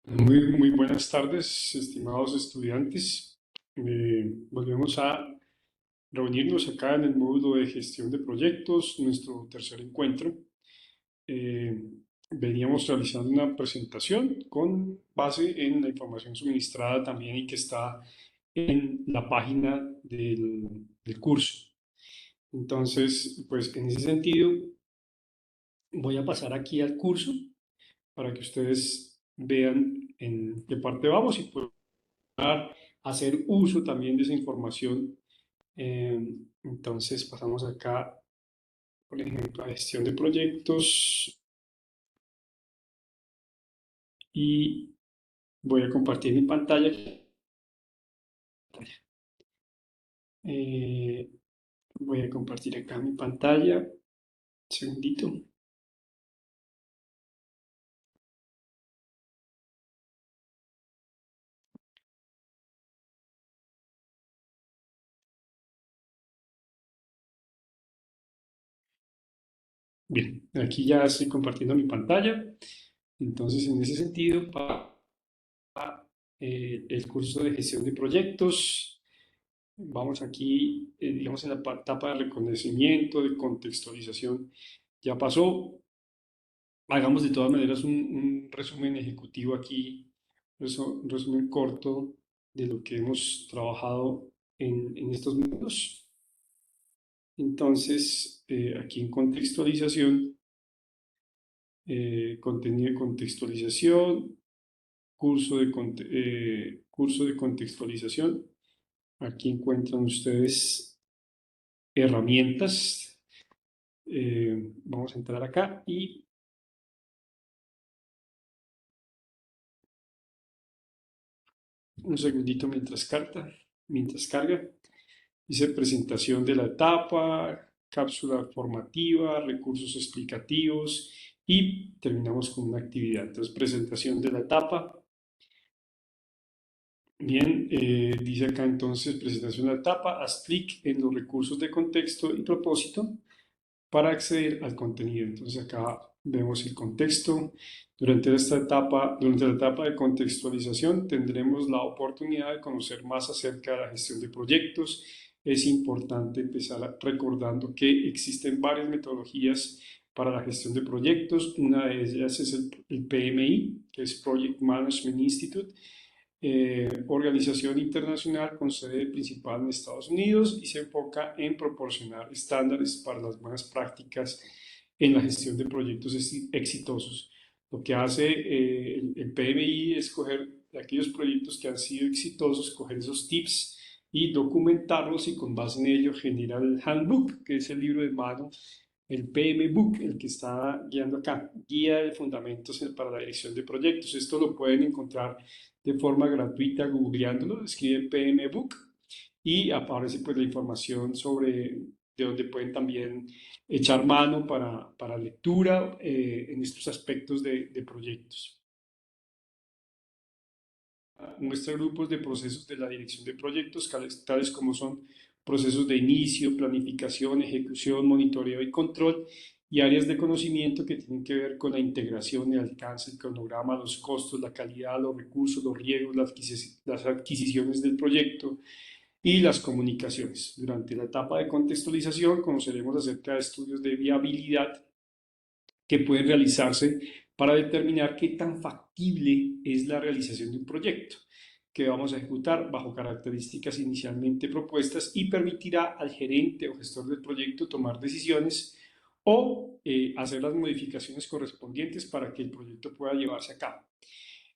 Muy buenas tardes, estimados estudiantes. Volvemos a reunirnos acá en el módulo de gestión de proyectos, nuestro tercer encuentro. Eh, Veníamos realizando una presentación con base en la información suministrada también y que está en la página del curso. Entonces, pues en ese sentido, voy a pasar aquí al curso para que ustedes vean en qué parte vamos y puedan hacer uso también de esa información. Entonces pasamos acá, por ejemplo, a gestión de proyectos y voy a compartir mi pantalla. Eh, Voy a compartir acá mi pantalla. Un segundito. Bien, aquí ya estoy compartiendo mi pantalla. Entonces, en ese sentido, para el curso de gestión de proyectos, vamos aquí, digamos, en la etapa de reconocimiento, de contextualización, ya pasó. Hagamos de todas maneras un resumen ejecutivo aquí, un resumen corto de lo que hemos trabajado en estos minutos. Entonces, aquí en contextualización, contenido de contextualización, curso de contextualización. Aquí encuentran ustedes herramientas. Vamos a entrar acá y un segundito mientras carga. Dice presentación de la etapa, cápsula formativa, recursos explicativos y terminamos con una actividad. Entonces, presentación de la etapa. Bien, dice acá entonces presentación de la etapa, haz clic en los recursos de contexto y propósito para acceder al contenido. Entonces acá vemos el contexto. Durante la etapa de contextualización tendremos la oportunidad de conocer más acerca de la gestión de proyectos. Es importante empezar recordando que existen varias metodologías para la gestión de proyectos. Una de ellas es el PMI, que es Project Management Institute, organización internacional con sede principal en Estados Unidos y se enfoca en proporcionar estándares para las buenas prácticas en la gestión de proyectos exitosos. Lo que hace el PMI es coger aquellos proyectos que han sido exitosos, coger esos tips y documentarlos y con base en ello genera el handbook, que es el libro de mano, el PM Book, el que está guiando acá, Guía de Fundamentos para la Dirección de Proyectos. Esto lo pueden encontrar de forma gratuita googleándolo, escriben PM Book y aparece pues la información sobre de donde pueden también echar mano para lectura en estos aspectos de proyectos. Muestra grupos de procesos de la dirección de proyectos, tales como son procesos de inicio, planificación, ejecución, monitoreo y control, y áreas de conocimiento que tienen que ver con la integración, el alcance, el cronograma, los costos, la calidad, los recursos, los riesgos, las adquisiciones del proyecto y las comunicaciones. Durante la etapa de contextualización conoceremos acerca de estudios de viabilidad que pueden realizarse para determinar qué tan factible es la realización de un proyecto que vamos a ejecutar bajo características inicialmente propuestas y permitirá al gerente o gestor del proyecto tomar decisiones o hacer las modificaciones correspondientes para que el proyecto pueda llevarse a cabo.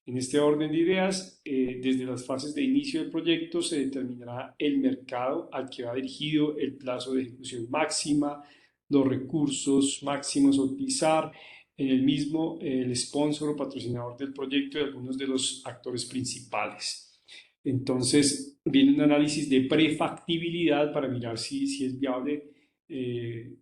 En este orden de ideas, desde las fases de inicio del proyecto se determinará el mercado al que va dirigido, el plazo de ejecución máxima, los recursos máximos a utilizar, en el mismo el sponsor o patrocinador del proyecto y algunos de los actores principales. Entonces, viene un análisis de prefactibilidad para mirar si es viable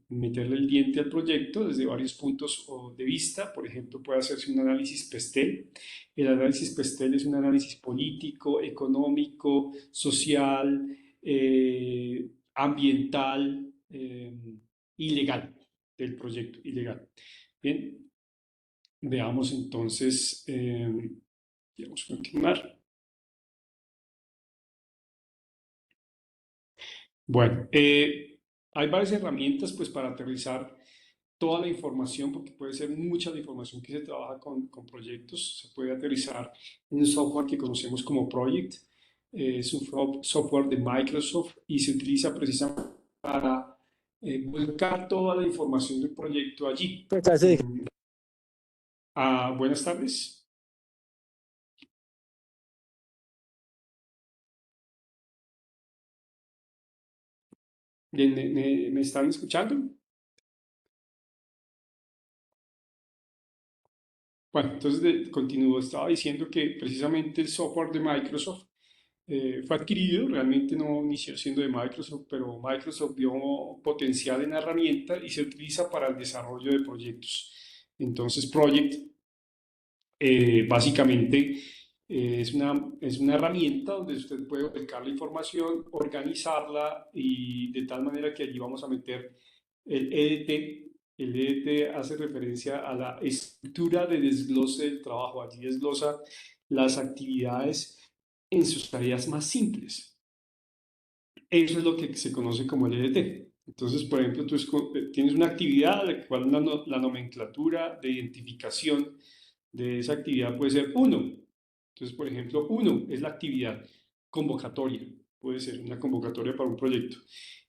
meterle el diente al proyecto desde varios puntos de vista. Por ejemplo, puede hacerse un análisis PESTEL. El análisis PESTEL es un análisis político, económico, social, ambiental y legal del proyecto, ilegal. Bien, veamos entonces Vamos a continuar. Bueno, hay varias herramientas pues para aterrizar toda la información, porque puede ser mucha la información que se trabaja con proyectos. Se puede aterrizar en un software que conocemos como Project. Es un software de Microsoft y se utiliza precisamente para volcar toda la información del proyecto allí. Buenas tardes. Bien, ¿me están escuchando? Bueno, entonces continúo. Estaba diciendo que precisamente el software de Microsoft fue adquirido, realmente no inició siendo de Microsoft, pero Microsoft vio potencial en la herramienta y se utiliza para el desarrollo de proyectos. Entonces, Project básicamente es una herramienta donde usted puede volcar la información, organizarla y de tal manera que allí vamos a meter el EDT. El EDT hace referencia a la estructura de desglose del trabajo. Allí desglosa las actividades en sus tareas más simples. Eso es lo que se conoce como el EDT. Entonces, por ejemplo, tú tienes una actividad de la cual la nomenclatura de identificación de esa actividad puede ser uno. Entonces, por ejemplo, uno es la actividad convocatoria, puede ser una convocatoria para un proyecto.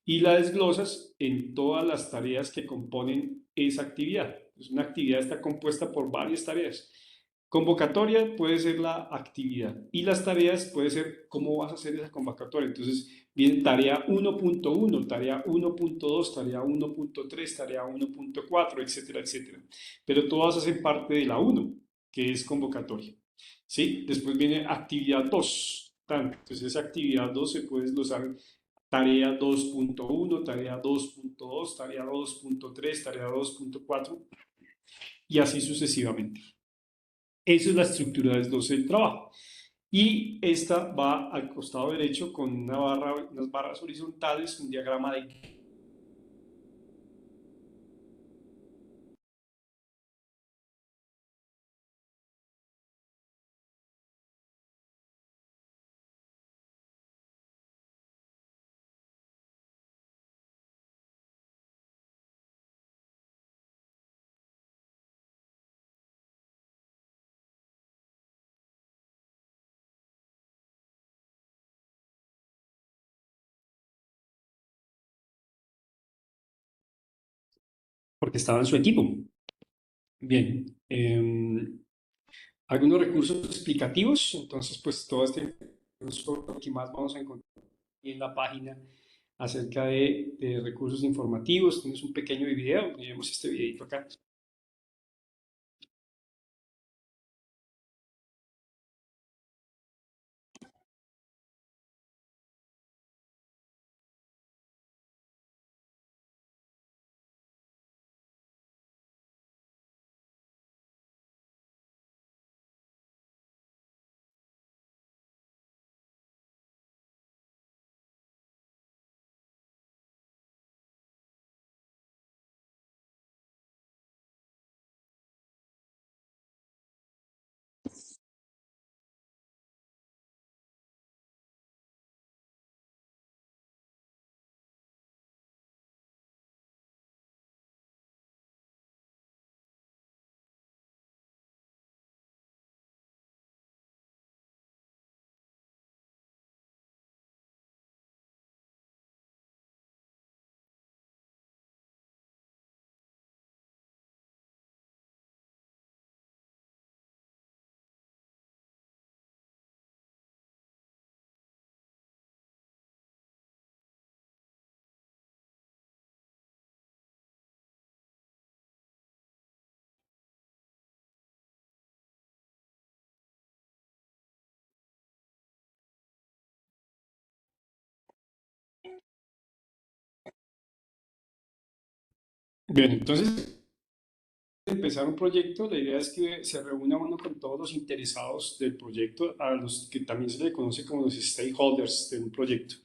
Y la desglosas en todas las tareas que componen esa actividad. Entonces, una actividad está compuesta por varias tareas. Convocatoria puede ser la actividad y las tareas puede ser cómo vas a hacer esa convocatoria. Entonces, viene tarea 1.1, tarea 1.2, tarea 1.3, tarea 1.4, etcétera, etcétera. Pero todas hacen parte de la 1, que es convocatoria. ¿Sí? Después viene actividad 2. Entonces, esa actividad 2 se puede desglosar tarea 2.1, tarea 2.2, tarea 2.3, tarea 2.4 y así sucesivamente. Esa es la estructura del desglose del trabajo. Y esta va al costado derecho con unas barras horizontales, un diagrama de... porque estaba en su equipo. Bien. Algunos recursos explicativos, entonces pues todo este lo que más vamos a encontrar en la página acerca de recursos informativos. Tienes un pequeño video, miremos este videito acá. Bien, entonces empezar un proyecto, la idea es que se reúna uno con todos los interesados del proyecto, a los que también se le conoce como los stakeholders de un proyecto.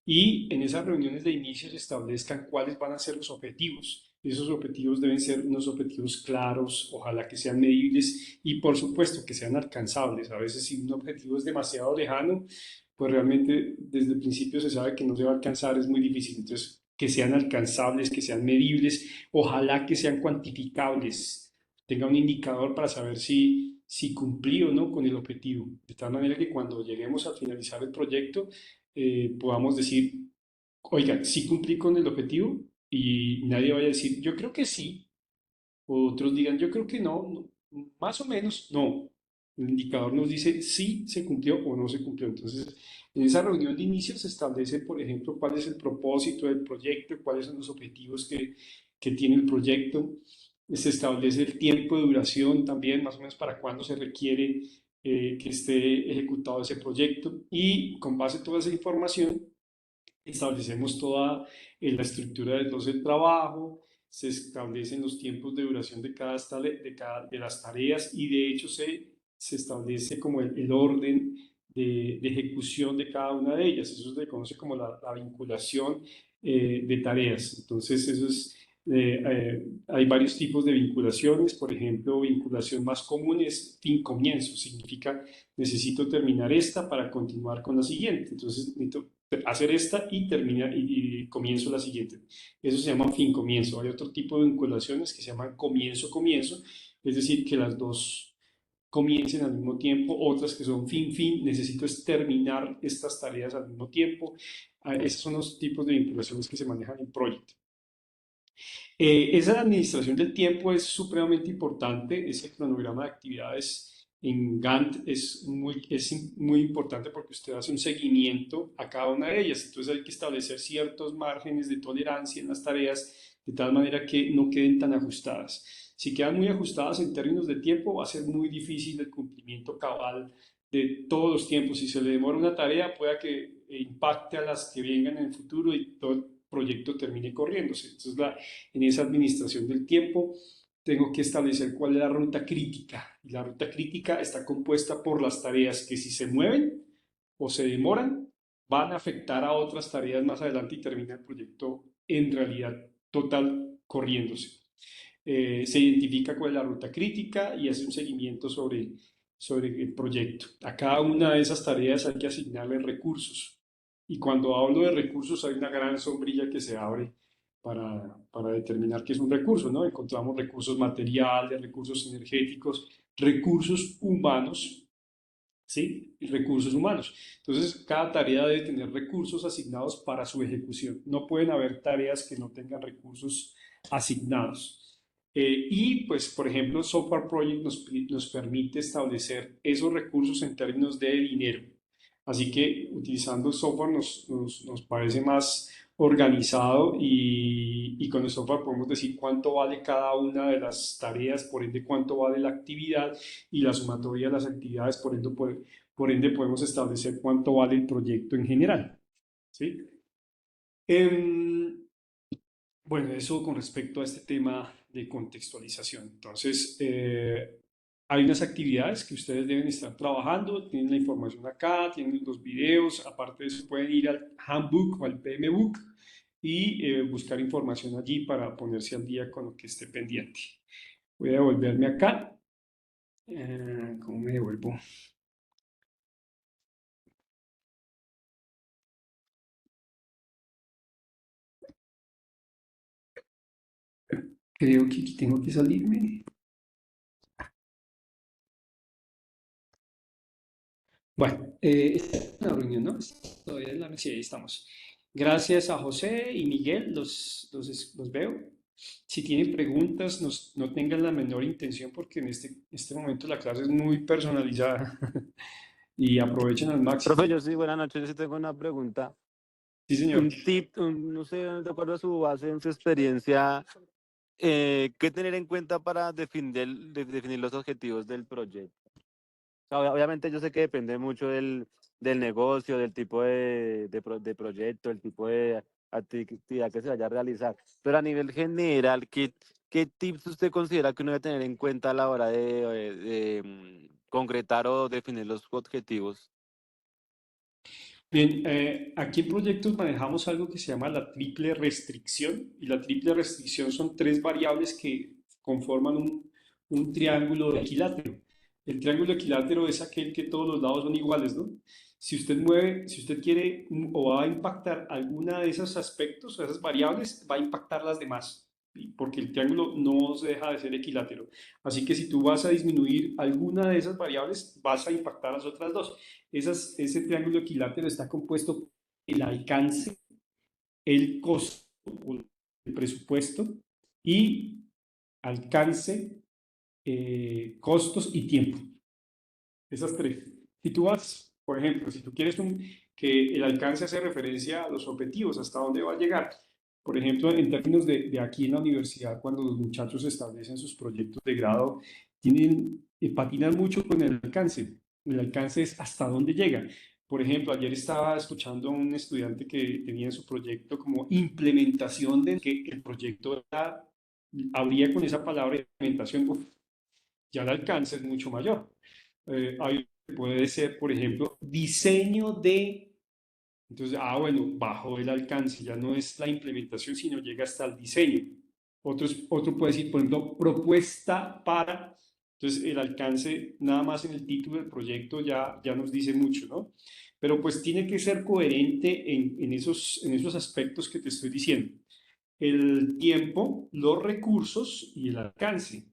Y en esas reuniones de inicio se establezcan cuáles van a ser los objetivos Esos objetivos deben ser unos objetivos claros, ojalá que sean medibles y por supuesto que sean alcanzables. A veces si un objetivo es demasiado lejano, pues realmente desde el principio se sabe que no se va a alcanzar, es muy difícil. Entonces, que sean alcanzables, que sean medibles, ojalá que sean cuantificables, tenga un indicador para saber si cumplí o no con el objetivo. De tal manera que cuando lleguemos a finalizar el proyecto, podamos decir, oiga, sí cumplí con el objetivo y nadie vaya a decir, yo creo que sí, o otros digan, yo creo que no, más o menos, no. El indicador nos dice si se cumplió o no se cumplió. Entonces, en esa reunión de inicio se establece, por ejemplo, cuál es el propósito del proyecto, cuáles son los objetivos que tiene el proyecto. Se establece el tiempo de duración también, más o menos para cuándo se requiere que esté ejecutado ese proyecto. Y con base a toda esa información, establecemos toda la estructura del dossier de trabajo, se establecen los tiempos de duración de las tareas y de hecho se establece como el orden de ejecución de cada una de ellas. Eso se conoce como la vinculación de tareas. Entonces, hay varios tipos de vinculaciones. Por ejemplo, vinculación más común es fin-comienzo. Significa necesito terminar esta para continuar con la siguiente. Entonces, necesito hacer esta y terminar y comienzo la siguiente. Eso se llama fin comienzo. Hay otro tipo de vinculaciones que se llaman comienzo comienzo, es decir, que las dos comiencen al mismo tiempo, otras que son fin fin, necesito es terminar estas tareas al mismo tiempo. Esos son los tipos de vinculaciones que se manejan en Project. Esa administración del tiempo es supremamente importante, ese cronograma de actividades en Gantt es muy importante porque usted hace un seguimiento a cada una de ellas, entonces hay que establecer ciertos márgenes de tolerancia en las tareas de tal manera que no queden tan ajustadas. Si quedan muy ajustadas en términos de tiempo, va a ser muy difícil el cumplimiento cabal de todos los tiempos. Si se le demora una tarea, pueda que impacte a las que vengan en el futuro y todo el proyecto termine corriéndose. Entonces, en esa administración del tiempo, tengo que establecer cuál es la ruta crítica. Y la ruta crítica está compuesta por las tareas que si se mueven o se demoran, van a afectar a otras tareas más adelante y termina el proyecto en realidad total corriéndose. Se identifica cuál es la ruta crítica y hace un seguimiento sobre el proyecto. A cada una de esas tareas hay que asignarle recursos. Y cuando hablo de recursos hay una gran sombrilla que se abre para determinar qué es un recurso, ¿no? Encontramos recursos materiales, recursos energéticos, recursos humanos, ¿sí? Y recursos humanos. Entonces, cada tarea debe tener recursos asignados para su ejecución. No pueden haber tareas que no tengan recursos asignados. Y pues, por ejemplo, Software Project nos permite establecer esos recursos en términos de dinero. Así que utilizando software nos parece más organizado y con el software podemos decir cuánto vale cada una de las tareas, por ende cuánto vale la actividad y la sumatoria de las actividades, por ende podemos establecer cuánto vale el proyecto en general. ¿Sí? Em, bueno, eso con respecto a este tema de contextualización. Entonces, hay unas actividades que ustedes deben estar trabajando, tienen la información acá, tienen los videos, aparte de eso pueden ir al Handbook o al PM Book y buscar información allí para ponerse al día con lo que esté pendiente. Voy a devolverme acá. ¿Cómo me devuelvo? Creo que aquí tengo que salirme. Bueno, esta es una reunión, ¿no? Todavía en la... Sí, ahí estamos. Gracias a José y Miguel, los veo. Si tienen preguntas, no tengan la menor intención porque en este momento la clase es muy personalizada y aprovechen al Profe, máximo. yo sí, buenas noches, yo sí tengo una pregunta. Sí, señor. Un tip, no sé, de acuerdo a su base, en su experiencia, ¿qué tener en cuenta para definir los objetivos del proyecto? O sea, obviamente yo sé que depende mucho del negocio, del tipo de proyecto, el tipo de actividad que se vaya a realizar, pero a nivel general, ¿qué tips usted considera que uno debe tener en cuenta a la hora de concretar o definir los objetivos? Bien, aquí en proyectos manejamos algo que se llama la triple restricción y la triple restricción son tres variables que conforman un triángulo equilátero. El triángulo equilátero es aquel que todos los lados son iguales, ¿no? Si usted mueve, si usted quiere o va a impactar alguna de esos aspectos o esas variables, va a impactar las demás, porque el triángulo no se deja de ser equilátero. Así que si tú vas a disminuir alguna de esas variables, vas a impactar las otras dos. Ese triángulo equilátero está compuesto por el alcance, el costo, el presupuesto y alcance, costos y tiempo. Esas tres. Si tú vas, por ejemplo, si tú quieres que el alcance hace referencia a los objetivos, hasta dónde va a llegar. Por ejemplo, en términos de aquí en la universidad, cuando los muchachos establecen sus proyectos de grado, patinan mucho con el alcance. El alcance es hasta dónde llega. Por ejemplo, ayer estaba escuchando a un estudiante que tenía en su proyecto como implementación de que el proyecto habría con esa palabra implementación, ya el alcance es mucho mayor. Puede ser, por ejemplo, diseño de, entonces, bueno, bajo el alcance, ya no es la implementación, sino llega hasta el diseño. Otro puede decir, por ejemplo, propuesta para, entonces el alcance nada más en el título del proyecto ya nos dice mucho, ¿no? Pero pues tiene que ser coherente en esos aspectos que te estoy diciendo. El tiempo, los recursos y el alcance.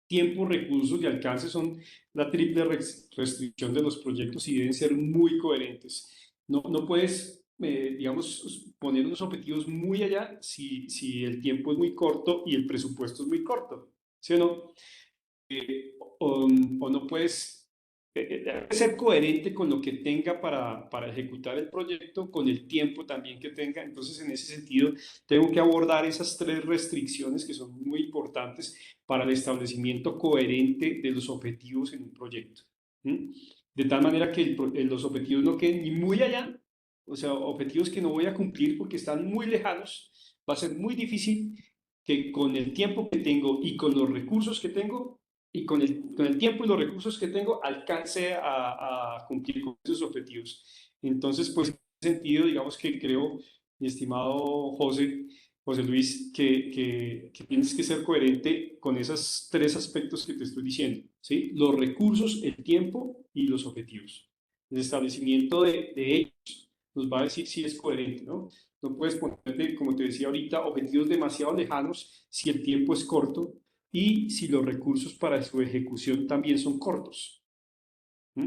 Tiempo, recursos y alcance son la triple restricción de los proyectos y deben ser muy coherentes. No puedes, digamos, poner unos objetivos muy allá si el tiempo es muy corto y el presupuesto es muy corto, ¿sí o no? O no puedes debe ser coherente con lo que tenga para ejecutar el proyecto, con el tiempo también que tenga. Entonces, en ese sentido, tengo que abordar esas tres restricciones que son muy importantes para el establecimiento coherente de los objetivos en un proyecto. ¿Mm? De tal manera que los objetivos no queden ni muy allá, o sea, objetivos que no voy a cumplir porque están muy lejanos. Va a ser muy difícil que con el tiempo que tengo y con los recursos que tengo y con el tiempo y los recursos que tengo alcance a cumplir con esos objetivos. Entonces, pues en ese sentido, digamos que creo, mi estimado José Luis, que tienes que ser coherente con esos tres aspectos que te estoy diciendo, ¿sí? Los recursos, el tiempo y los objetivos. El establecimiento de ellos nos va a decir si es coherente, ¿no? No puedes ponerte, como te decía ahorita, objetivos demasiado lejanos si el tiempo es corto y si los recursos para su ejecución también son cortos. ¿Mm?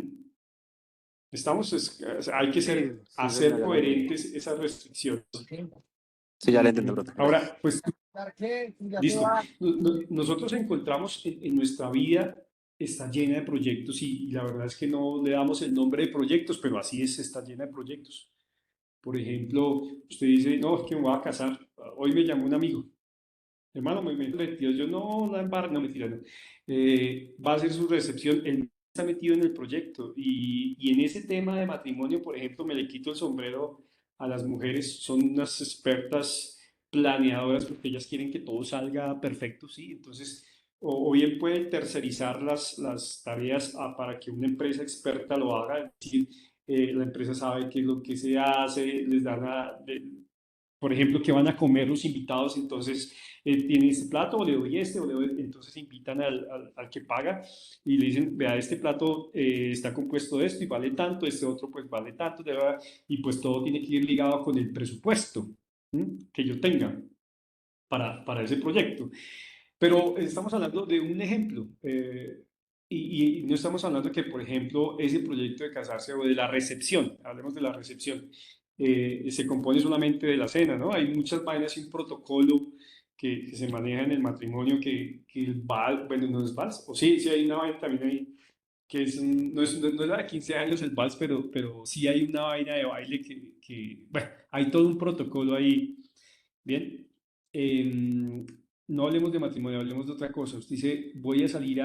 Hay que Sí, sí, hacer señor, ya lo entiendo. coherentes esas restricciones. Sí, ya lo entiendo, profe. Gracias. Ahora, pues, listo. Nosotros encontramos en nuestra vida está llena de proyectos y la verdad es que no le damos el nombre de proyectos, pero así es, está llena de proyectos. Por ejemplo, usted dice, no, es que me voy a casar. Hoy me llamó un amigo. Hermano, me meto metido. Yo no, la embarra, no, mentira, no. Va a hacer su recepción. Él está metido en el proyecto. Y en ese tema de matrimonio, por ejemplo, me le quito el sombrero a las mujeres. Son unas expertas planeadoras porque ellas quieren que todo salga perfecto, ¿sí? Entonces, o bien pueden tercerizar las tareas para que una empresa experta lo haga. Es decir, la empresa sabe qué es lo que se hace, les dan por ejemplo, qué van a comer los invitados, entonces tiene este plato, o le doy este, o le doy, entonces invitan al que paga y le dicen, vea, este plato está compuesto de esto y vale tanto, este otro pues vale tanto, y pues todo tiene que ir ligado con el presupuesto, ¿m? Que yo tenga para ese proyecto. Pero estamos hablando de un ejemplo. Y no estamos hablando que, por ejemplo, ese proyecto de casarse o de la recepción, hablemos de la recepción, se compone solamente de la cena, ¿no? Hay muchas vainas y un protocolo que se maneja en el matrimonio que el vals, bueno, no es vals, o sí, sí hay una vaina también ahí que no es la de 15 años el vals, pero sí hay una vaina de baile bueno, hay todo un protocolo ahí. Bien. Em, no hablemos de matrimonio, hablemos de otra cosa. Usted dice, voy a salir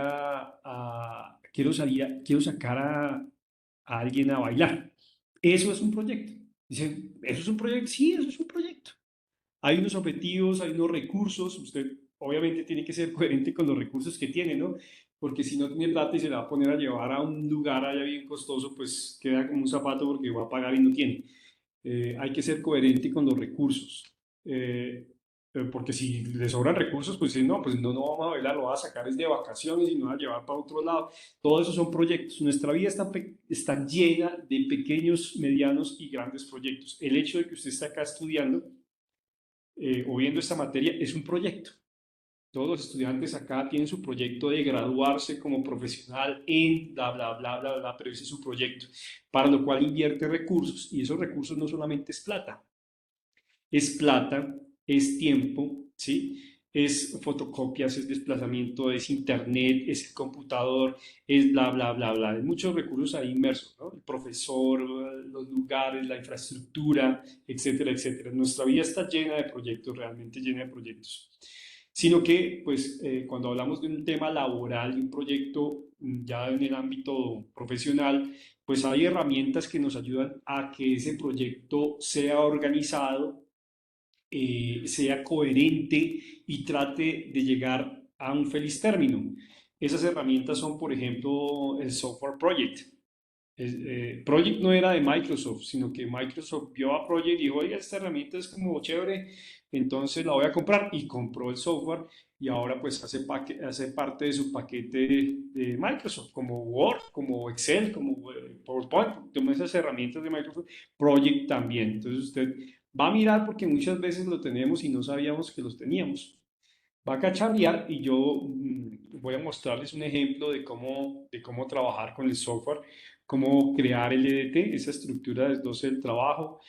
quiero sacar a alguien a bailar. Eso es un proyecto. Dice, ¿eso es un proyecto? Sí, eso es un proyecto. Hay unos objetivos, hay unos recursos. Usted obviamente tiene que ser coherente con los recursos que tiene, ¿no? porque si no tiene plata y se la va a poner a llevar a un lugar allá bien costoso, pues queda como un zapato porque va a pagar y no tiene. Hay que ser coherente con los recursos. Eh, Porque si le sobran recursos, pues sí, no, pues no, no vamos a bailar, lo va a sacar es de vacaciones y no va a llevar para otro lado. Todos esos son proyectos. Nuestra vida está llena de pequeños, medianos y grandes proyectos. El hecho de que usted esté acá estudiando o viendo esta materia es un proyecto. Todos los estudiantes acá tienen su proyecto de graduarse como profesional en bla, bla, bla, bla, bla, pero ese es su proyecto, para lo cual invierte recursos y esos recursos no solamente es plata, es tiempo, ¿sí? Es fotocopias, es desplazamiento, es internet, es el computador, es bla, bla, bla, bla. Hay muchos recursos ahí inmersos, ¿no? El profesor, los lugares, la infraestructura, etcétera, etcétera. Nuestra vida está llena de proyectos, realmente llena de proyectos. Sino que, pues, cuando hablamos de un tema laboral, de un proyecto ya en el ámbito profesional, pues hay herramientas que nos ayudan a que ese proyecto sea organizado, sea coherente y trate de llegar a un feliz término. Esas herramientas son, por ejemplo, el Software Project. Project no era de Microsoft, sino que Microsoft vio a Project y dijo, oye, esta herramienta es como chévere, entonces la voy a comprar y compró el software y ahora pues hace parte de su paquete de Microsoft, como Word, como Excel, como PowerPoint, todas esas herramientas de Microsoft, Project también. Entonces usted va a mirar porque muchas veces lo tenemos y no sabíamos que los teníamos. Va a cacharrear y yo voy a mostrarles un ejemplo de cómo trabajar con el software, cómo crear el EDT, esa estructura desglose del trabajo,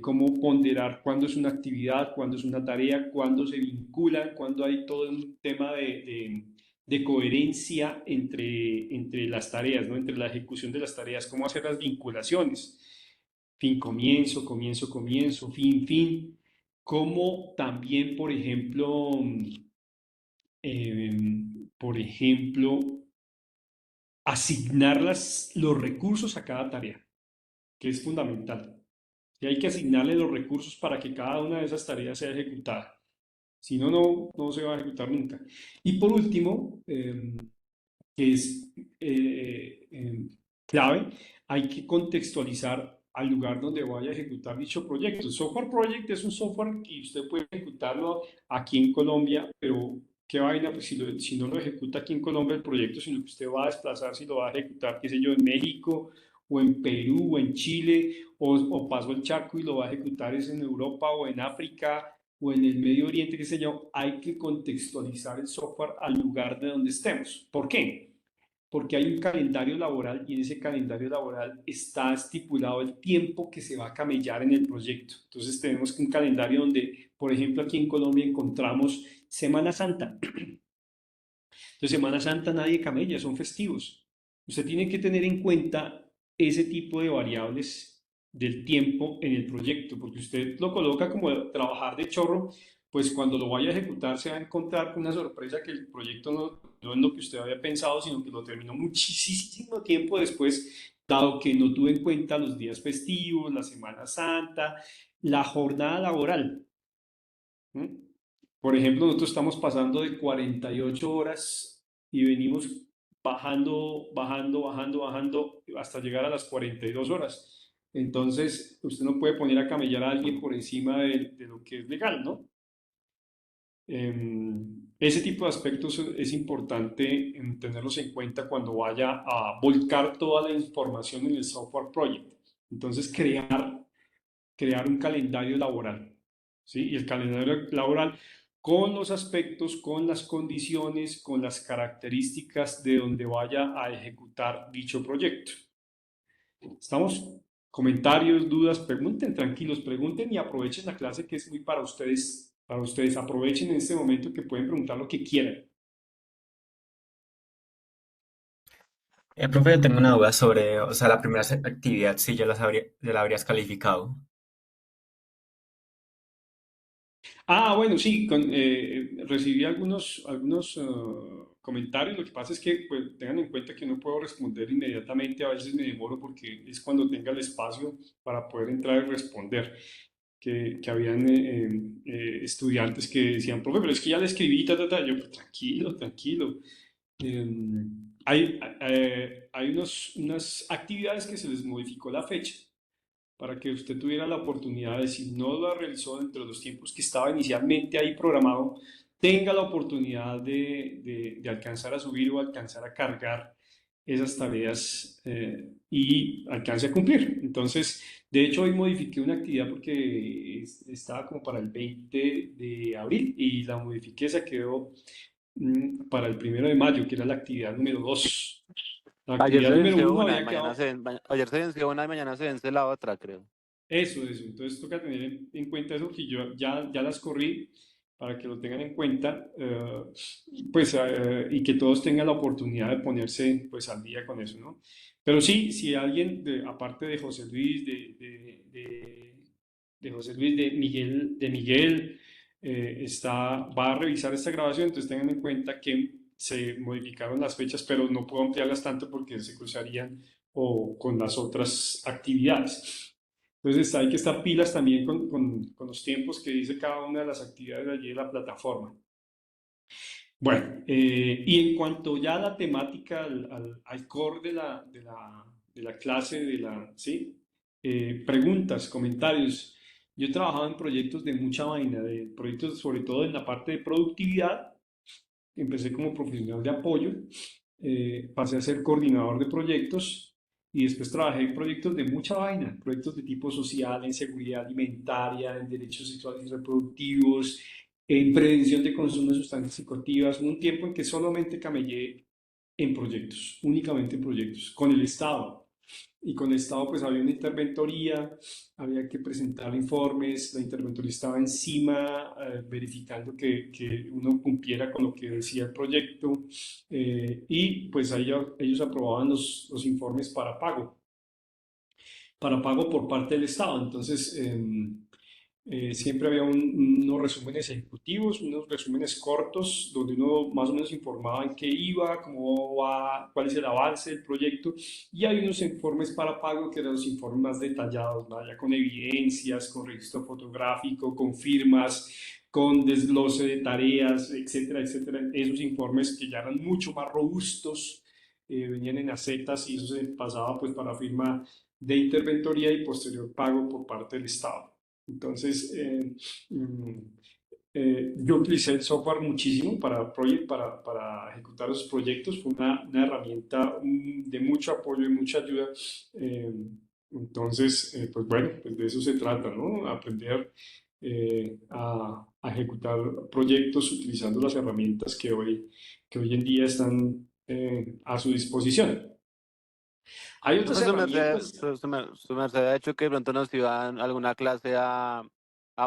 cómo ponderar cuándo es una actividad, cuándo es una tarea, cuándo se vinculan, cuándo hay todo un tema de coherencia entre las tareas, ¿no? Entre la ejecución de las tareas, cómo hacer las vinculaciones. Fin, comienzo, comienzo, comienzo, fin, fin. Como también, por ejemplo, asignar los recursos a cada tarea, que es fundamental. Y hay que asignarle los recursos para que cada una de esas tareas sea ejecutada. Si no, no se va a ejecutar nunca. Y por último, que es clave, hay que contextualizar al lugar donde vaya a ejecutar dicho proyecto. El software project es un software que usted puede ejecutarlo aquí en Colombia, pero qué vaina, pues si no lo ejecuta aquí en Colombia el proyecto, sino que usted va a desplazarse y lo va a ejecutar, qué sé yo, en México o en Perú o en Chile, o pasó el charco y lo va a ejecutar es en Europa o en África o en el Medio Oriente, qué sé yo, hay que contextualizar el software al lugar de donde estemos. ¿Por qué? Porque hay un calendario laboral y en ese calendario laboral está estipulado el tiempo que se va a camellar en el proyecto. Entonces tenemos un calendario donde, por ejemplo, aquí en Colombia encontramos Semana Santa. Entonces, Semana Santa nadie camella, son festivos. Usted tiene que tener en cuenta ese tipo de variables del tiempo en el proyecto, porque usted lo coloca como trabajar de chorro, pues cuando lo vaya a ejecutar se va a encontrar con una sorpresa que el proyecto no es lo que usted había pensado, sino que lo terminó muchísimo tiempo después, dado que no tuvo en cuenta los días festivos, la Semana Santa, la jornada laboral. ¿Mm? Por ejemplo, nosotros estamos pasando de 48 horas y venimos bajando, bajando, bajando, bajando hasta llegar a las 42 horas. Entonces, usted no puede poner a camellar a alguien por encima de lo que es legal, ¿no? Ese tipo de aspectos es importante tenerlos en cuenta cuando vaya a volcar toda la información en el software project. Entonces, crear un calendario laboral, ¿sí? Y el calendario laboral con los aspectos, con las condiciones, con las características de donde vaya a ejecutar dicho proyecto. ¿Estamos? Comentarios, dudas, pregunten, tranquilos, pregunten y aprovechen la clase que es muy para ustedes, para ustedes. Aprovechen en este momento que pueden preguntar lo que quieran. Profe, yo tengo una duda sobre, o sea, la primera actividad, si ya la habrías calificado. Ah, bueno, sí, recibí algunos comentarios. Lo que pasa es que pues, tengan en cuenta que no puedo responder inmediatamente. A veces me demoro porque es cuando tenga el espacio para poder entrar y responder. Que habían estudiantes que decían, profe, pero es que ya le escribí, ta, ta, ta. Yo, pues, tranquilo, tranquilo. Hay unas actividades que se les modificó la fecha para que usted tuviera la oportunidad de, si no lo realizó dentro de los tiempos que estaba inicialmente ahí programado, tenga la oportunidad de alcanzar a subir o alcanzar a cargar esas tareas y alcance a cumplir. Entonces, de hecho, hoy modifiqué una actividad porque estaba como para el 20 de abril y la modifiqué, se quedó para el 1 de mayo, que era la actividad número 2. La Ayer actividad se número venció 1 una y había mañana quedado. ayer se venció una y mañana se vence la otra, creo. Eso. Entonces toca tener en cuenta eso, que yo ya las corrí para que lo tengan en cuenta, pues, y que todos tengan la oportunidad de ponerse pues al día con eso, ¿no? Pero sí, si alguien, aparte de José Luis, de José Luis, de Miguel, va a revisar esta grabación, entonces tengan en cuenta que se modificaron las fechas, pero no puedo ampliarlas tanto porque se cruzarían o con las otras actividades. Entonces hay que estar pilas también con los tiempos que dice cada una de las actividades de allí de la plataforma. Bueno, y en cuanto ya a la temática, al core de la clase, ¿sí? Preguntas, comentarios. Yo he trabajado en proyectos de mucha vaina, de proyectos sobre todo en la parte de productividad. Empecé como profesional de apoyo, pasé a ser coordinador de proyectos y después trabajé en proyectos de mucha vaina, proyectos de tipo social, en seguridad alimentaria, en derechos sexuales y reproductivos, en prevención de consumo de sustancias psicoactivas, un tiempo en que solamente camellé en proyectos, únicamente en proyectos, con el Estado. Y con el Estado pues había una interventoría, había que presentar informes, la interventoría estaba encima verificando que uno cumpliera con lo que decía el proyecto y pues ahí ellos aprobaban los informes para pago por parte del Estado. Entonces, siempre había unos resúmenes ejecutivos, unos resúmenes cortos, donde uno más o menos informaba en qué iba, cómo va, cuál es el avance del proyecto, y hay unos informes para pago que eran los informes más detallados, ¿no? Ya con evidencias, con registro fotográfico, con firmas, con desglose de tareas, etcétera, etcétera. Esos informes que ya eran mucho más robustos, venían en acetas y eso se pasaba pues para firma de interventoría y posterior pago por parte del Estado. Entonces, mm, yo utilicé el software muchísimo para ejecutar esos proyectos. Fue una herramienta de mucho apoyo y mucha ayuda. Eh, entonces, pues bueno, pues de eso se trata, ¿no? Aprender a ejecutar proyectos utilizando las herramientas que hoy en día están a su disposición. Hay otras Pues herramientas. su merced ha hecho que de pronto nos iba a alguna clase a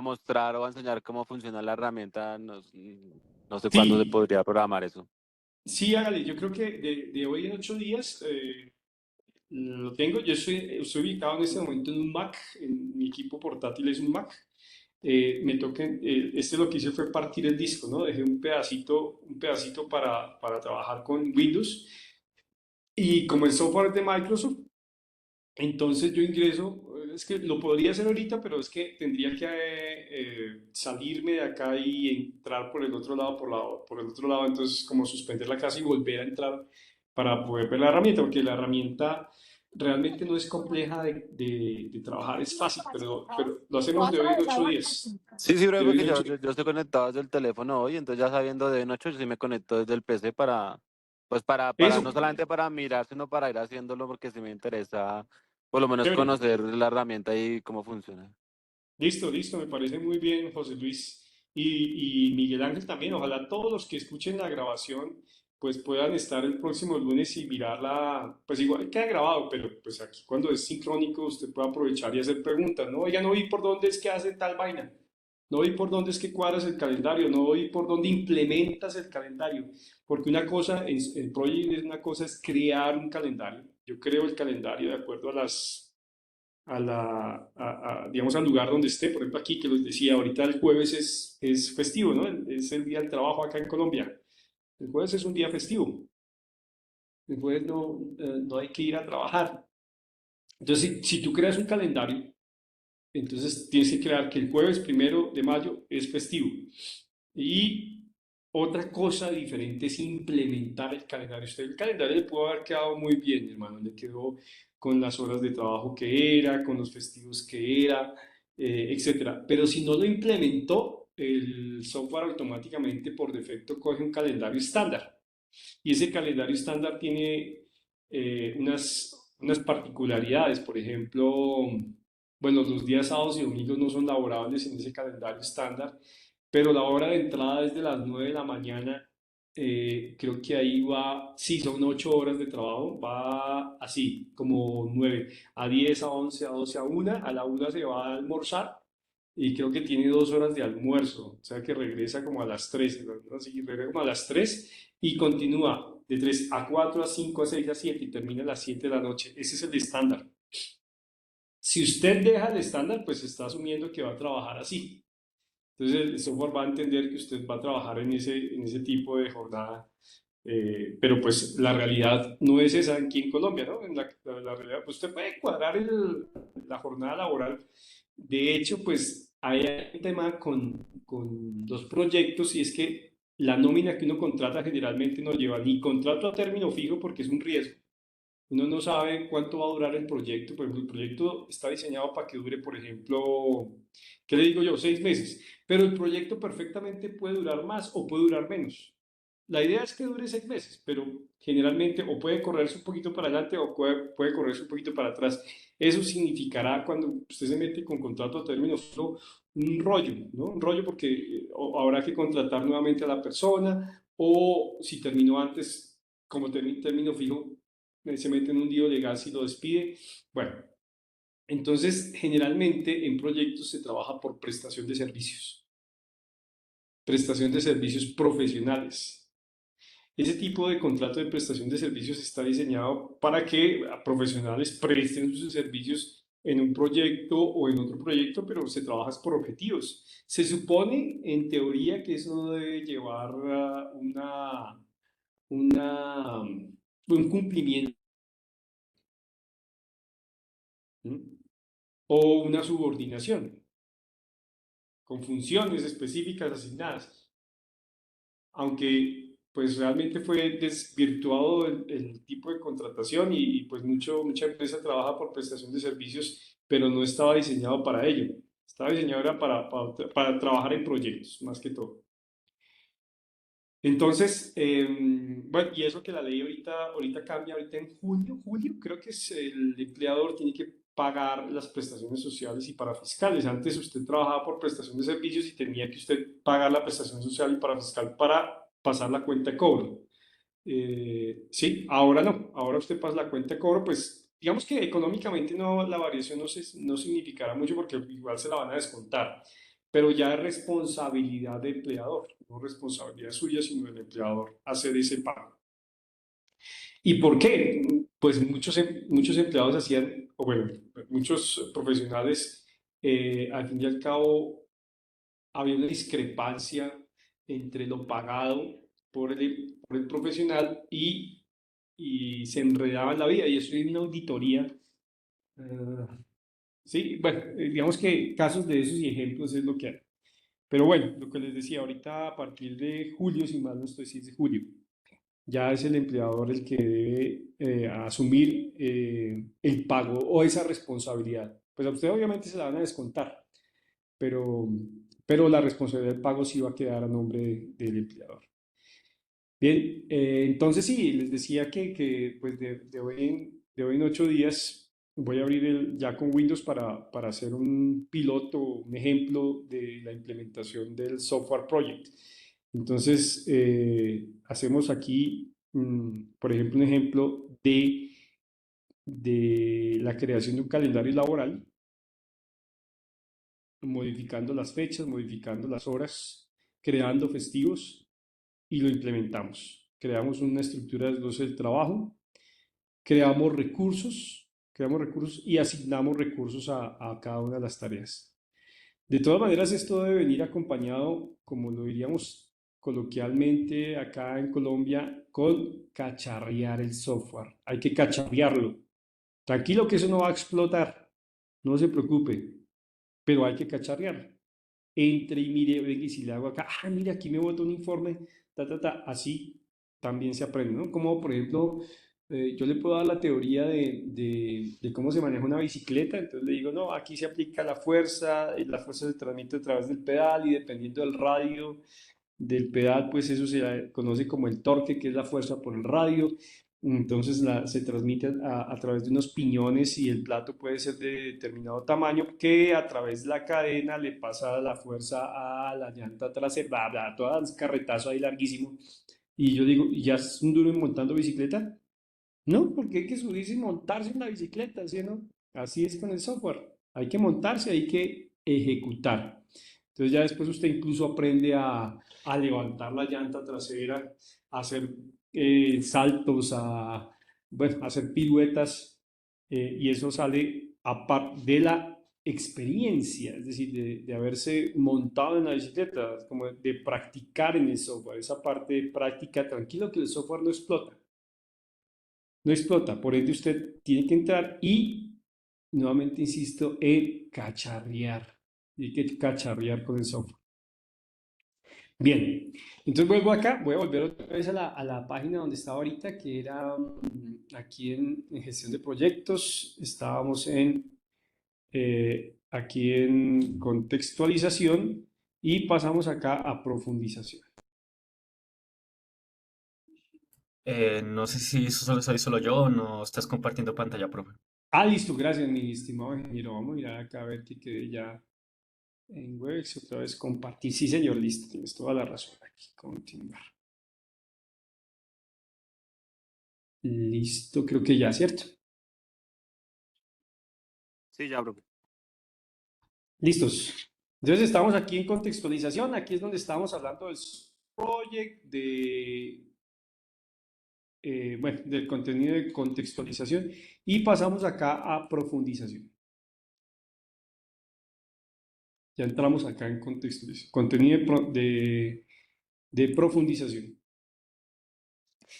mostrar o a enseñar cómo funciona la herramienta. No sé cuándo se Sí, podría programar eso. sí, hágale. Yo creo que de hoy en 8 días lo tengo. Yo estoy ubicado en este momento en un Mac. Mi equipo portátil es un Mac. Lo que hice fue partir el disco, ¿no? Dejé un pedacito para trabajar con Windows. Y como el software es de Microsoft, entonces yo ingreso, es que lo podría hacer ahorita, pero es que tendría que salirme de acá y entrar por el otro lado, por el otro lado, entonces como suspender la clase y volver a entrar para poder ver la herramienta, porque la herramienta realmente no es compleja de trabajar, es fácil, pero lo hacemos de hoy en 8 días. Sí, sí, bro, De hoy porque en yo, ocho, yo, yo estoy conectado desde el teléfono hoy, entonces ya sabiendo de noche, yo sí me conecto desde el PC pues para eso, no solamente para mirar, sino para ir haciéndolo, porque sí me interesa por lo menos chévere. conocer la herramienta y cómo funciona. Listo, listo, me parece muy bien, José Luis. Y Miguel Ángel también, ojalá todos los que escuchen la grabación pues puedan estar el próximo lunes y mirarla, pues igual queda grabado, pero pues aquí cuando es sincrónico usted puede aprovechar y hacer preguntas, ¿no? Oiga, no vi por dónde es que hace tal vaina, no vi por dónde es que cuadras el calendario, no vi por dónde implementas el calendario, porque una cosa, el Project es una cosa es crear un calendario. Yo creo el calendario de acuerdo digamos, al lugar donde esté. Por ejemplo, aquí que les decía, ahorita el jueves es festivo, ¿no? Es el día del trabajo acá en Colombia. El jueves es un día festivo. El jueves no hay que ir a trabajar. Entonces, si tú creas un calendario, entonces tienes que crear que el jueves 1 de mayo es festivo. Y Otra cosa diferente es implementar el calendario. Usted el calendario le pudo haber quedado muy bien, hermano. Le quedó con las horas de trabajo que era, con los festivos que era, etcétera. Pero si no lo implementó, el software automáticamente por defecto coge un calendario estándar. Y ese calendario estándar tiene unas particularidades. Por ejemplo, bueno, los días sábados y domingos no son laborables en ese calendario estándar, pero la hora de entrada es de las 9 de la mañana. Creo que ahí va, sí, son 8 horas de trabajo, va así, como 9 a 10 a 11 a 12 a 1, a la 1 se va a almorzar y creo que tiene 2 horas de almuerzo, o sea que regresa como a las 3, ¿no? Así, regresa como a las 3 y continúa de 3 a 4 a 5 a 6 a 7 y termina a las 7 de la noche. Ese es el estándar. Si usted deja el estándar, pues está asumiendo que va a trabajar así. Entonces el software va a entender que usted va a trabajar en ese tipo de jornada, pero pues la realidad no es esa aquí en Colombia, ¿no? La realidad, pues usted puede cuadrar la jornada laboral. De hecho, pues hay un tema con los proyectos y es que la nómina que uno contrata generalmente no lleva ni contrato a término fijo porque es un riesgo. Uno no sabe cuánto va a durar el proyecto. Por ejemplo, el proyecto está diseñado para que dure, por ejemplo, ¿qué le digo yo? 6 meses. Pero el proyecto perfectamente puede durar más o puede durar menos. La idea es que dure 6 meses, pero generalmente o puede correrse un poquito para adelante o puede correrse un poquito para atrás. Eso significará cuando usted se mete con contrato a término fijo un rollo, ¿no? Un rollo porque habrá que contratar nuevamente a la persona o si terminó antes como término fijo, se mete en un lío legal si lo despide. Bueno, entonces generalmente en proyectos se trabaja por prestación de servicios profesionales. Ese tipo de contrato de prestación de servicios está diseñado para que profesionales presten sus servicios en un proyecto o en otro proyecto, pero se trabaja por objetivos. Se supone, en teoría, que eso no debe llevar un cumplimiento, ¿no? O una subordinación con funciones específicas asignadas, aunque pues realmente fue desvirtuado el tipo de contratación pues mucha empresa trabaja por prestación de servicios, pero no estaba diseñado para ello. Estaba diseñado era para trabajar en proyectos, más que todo. Entonces, bueno, y eso que la ley ahorita cambia, ahorita en julio, creo que es el empleador tiene que pagar las prestaciones sociales y parafiscales. Antes usted trabajaba por prestación de servicios y tenía que usted pagar la prestación social y parafiscal para pasar la cuenta de cobro. Sí, ahora no, ahora usted pasa la cuenta de cobro, pues digamos que económicamente no, la variación no significará mucho porque igual se la van a descontar, pero ya es responsabilidad del empleador, no responsabilidad suya, sino del empleador hacer ese pago. ¿Y por qué? Pues muchos empleados hacían, o bueno, muchos profesionales, al fin y al cabo, había una discrepancia entre lo pagado por el profesional y se enredaba en la vida, y eso es una auditoría. Sí, bueno, digamos que casos de esos y ejemplos es lo que hay. Pero bueno, lo que les decía, ahorita a partir de julio, si mal no estoy, si es de julio, ya es el empleador el que debe asumir el pago o esa responsabilidad. Pues a usted obviamente se la van a descontar, pero, pero la responsabilidad del pago sí va a quedar a nombre del empleador. Bien, entonces sí, les decía que pues de hoy en 8 días voy a abrir ya con Windows para hacer un piloto, un ejemplo de la implementación del software project. Entonces, hacemos aquí, por ejemplo, un ejemplo de la creación de un calendario laboral, modificando las fechas, modificando las horas, creando festivos y lo implementamos. Creamos una estructura de desglose del trabajo, creamos recursos y asignamos recursos a cada una de las tareas. De todas maneras, esto debe venir acompañado, como lo diríamos coloquialmente acá en Colombia, con cacharrear el software. Hay que cacharrearlo. Tranquilo que eso no va a explotar, no se preocupe, pero hay que cacharrearlo. Entre y mire, venga, y si le hago acá, mira, aquí me bota un informe así también se aprende, ¿no? Como por ejemplo, yo le puedo dar la teoría de cómo se maneja una bicicleta, entonces le digo, no, aquí se aplica la fuerza se transmite a través del pedal y dependiendo del radio del pedal, pues eso se conoce como el torque, que es la fuerza por el radio. Entonces se transmite a través de unos piñones y el plato puede ser de determinado tamaño que a través de la cadena le pasa la fuerza a la llanta trasera, bla, bla, todo un carretazo ahí larguísimo. Y yo digo, ¿y ya es un duro en montando bicicleta? No, porque hay que subirse y montarse en la bicicleta, ¿sí o no? Así es con el software. Hay que montarse, hay que ejecutar. Entonces ya después usted incluso aprende a levantar la llanta trasera, a hacer saltos, bueno, a hacer piruetas, y eso sale aparte de la experiencia, es decir, de haberse montado en la bicicleta, como de practicar en el software, esa parte de práctica, tranquilo que el software no explota. No explota, por ende usted tiene que entrar y, nuevamente insisto, en cacharrear. Tiene que cacharrear con el software. Bien, entonces vuelvo acá, voy a volver otra vez a la página donde estaba ahorita, que era aquí en gestión de proyectos, estábamos aquí en contextualización y pasamos acá a profundización. No sé si eso solo soy solo yo o no estás compartiendo pantalla, profe. Ah, listo, gracias, mi estimado ingeniero. Vamos a mirar acá a ver que quede ya en Webex, otra vez compartir. Sí, señor, listo, tienes toda la razón aquí. Continuar. Listo, creo que ya, ¿cierto? Sí, ya, profe. Listos. Entonces estamos aquí en contextualización. Aquí es donde estamos hablando del project, bueno, del contenido de contextualización y pasamos acá a profundización. Ya entramos acá en contextualización, contenido de profundización.